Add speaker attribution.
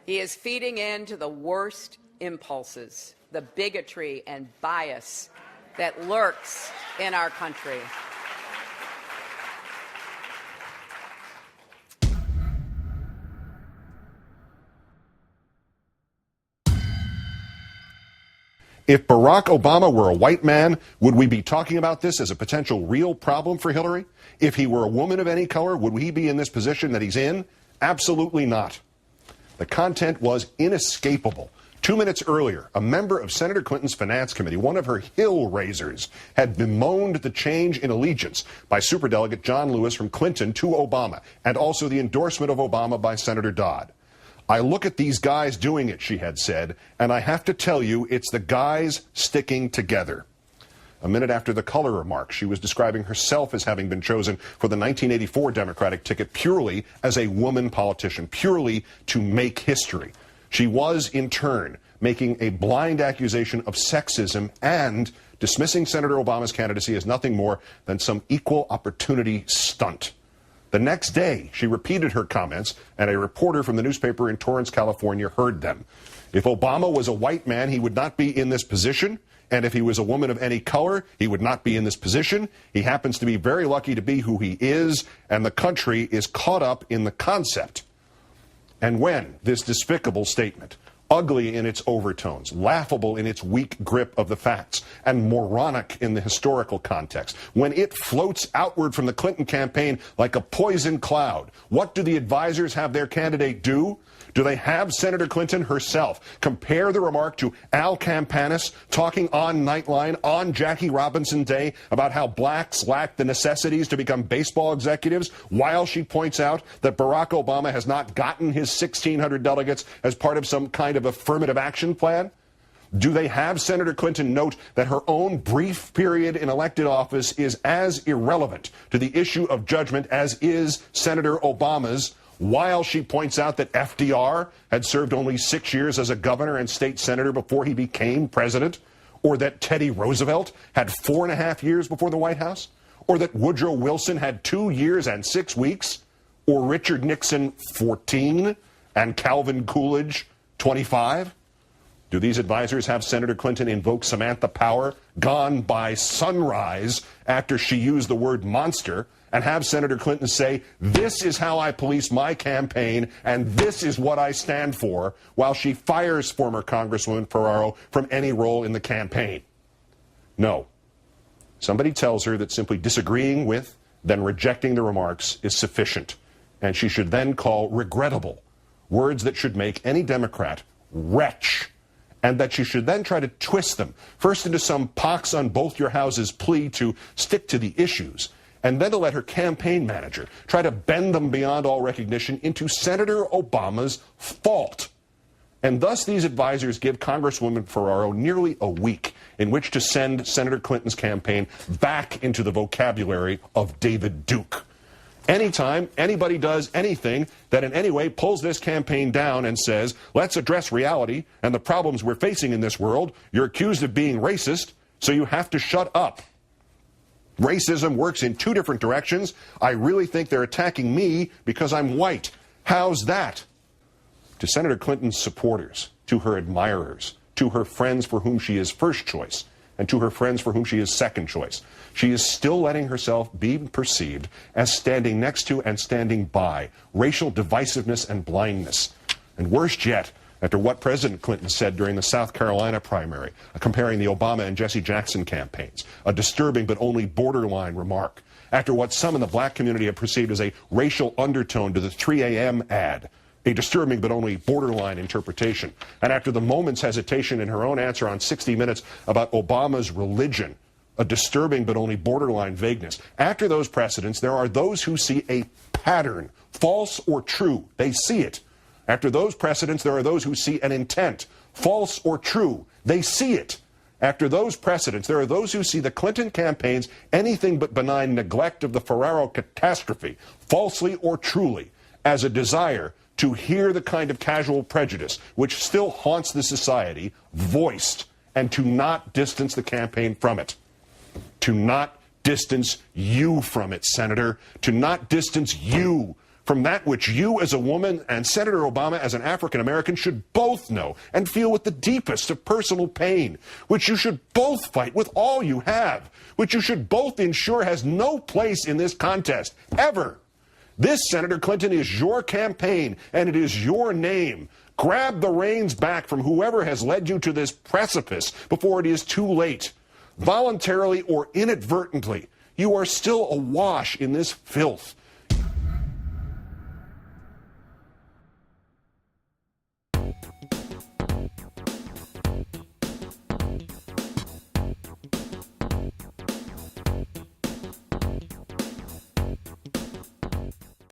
Speaker 1: He is feeding into the worst impulses, the bigotry and bias that lurks in our country.
Speaker 2: If Barack Obama were a white man, would we be talking about this as a potential real problem for Hillary? If he were a woman of any color, would he be in this position that he's in? Absolutely not. The content was inescapable. 2 minutes earlier, a member of Senator Clinton's Finance Committee, one of her hill raisers, had bemoaned the change in allegiance by Superdelegate John Lewis from Clinton to Obama, and also the endorsement of Obama by Senator Dodd. I look at these guys doing it, she had said, and I have to tell you, it's the guys sticking together. A minute after the color remark, she was describing herself as having been chosen for the 1984 Democratic ticket purely as a woman politician, purely to make history. She was, in turn, making a blind accusation of sexism and dismissing Senator Obama's candidacy as nothing more than some equal opportunity stunt. The next day, she repeated her comments, and a reporter from the newspaper in Torrance, California, heard them. If Obama was a white man, he would not be in this position. And if he was a woman of any color, he would not be in this position. He happens to be very lucky to be who he is, and the country is caught up in the concept. And when this despicable statement, ugly in its overtones, laughable in its weak grip of the facts, and moronic in the historical context, when it floats outward from the Clinton campaign like a poison cloud, what do the advisors have their candidate do? Do they have Senator Clinton herself compare the remark to Al Campanis talking on Nightline on Jackie Robinson Day about how blacks lack the necessities to become baseball executives, while she points out that Barack Obama has not gotten his 1,600 delegates as part of some kind of affirmative action plan? Do they have Senator Clinton note that her own brief period in elected office is as irrelevant to the issue of judgment as is Senator Obama's, while she points out that FDR had served only 6 years as a governor and state senator before he became president, or that Teddy Roosevelt had 4.5 years before the White House, or that Woodrow Wilson had 2 years and 6 weeks, or Richard Nixon 14 and Calvin Coolidge 25? Do these advisors have Senator Clinton invoke Samantha Power, gone by sunrise, after she used the word monster, and have Senator Clinton say, this is how I police my campaign, and this is what I stand for, while she fires former Congresswoman Ferraro from any role in the campaign? No. Somebody tells her that simply disagreeing with, then rejecting the remarks is sufficient, and she should then call regrettable words that should make any Democrat wretch, and that she should then try to twist them, first into some pox on both your houses plea to stick to the issues, and then to let her campaign manager try to bend them beyond all recognition into Senator Obama's fault. And thus these advisors give Congresswoman Ferraro nearly a week in which to send Senator Clinton's campaign back into the vocabulary of David Duke. Anytime anybody does anything that in any way pulls this campaign down and says, let's address reality and the problems we're facing in this world, you're accused of being racist, so you have to shut up. Racism works in two different directions. I really think they're attacking me because I'm white. How's that? To Senator Clinton's supporters, to her admirers, to her friends for whom she is first choice, and to her friends for whom she is second choice, she is still letting herself be perceived as standing next to and standing by racial divisiveness and blindness. And worst yet, after what President Clinton said during the South Carolina primary, comparing the Obama and Jesse Jackson campaigns, a disturbing but only borderline remark. After what some in the black community have perceived as a racial undertone to the 3 a.m. ad, a disturbing but only borderline interpretation. And after the moment's hesitation in her own answer on 60 Minutes about Obama's religion, a disturbing but only borderline vagueness. After those precedents, there are those who see a pattern, false or true. They see it. After those precedents, there are those who see an intent, false or true. They see it. After those precedents, there are those who see the Clinton campaign's anything but benign neglect of the Ferraro catastrophe, falsely or truly, as a desire to hear the kind of casual prejudice which still haunts the society voiced, and to not distance the campaign from it. To not distance you from it, Senator. To not distance you from that which you as a woman and Senator Obama as an African American should both know and feel with the deepest of personal pain, which you should both fight with all you have, which you should both ensure has no place in this contest, ever. This, Senator Clinton, is your campaign, and it is your name. Grab the reins back from whoever has led you to this precipice before it is too late. Voluntarily or inadvertently, you are still awash in this filth.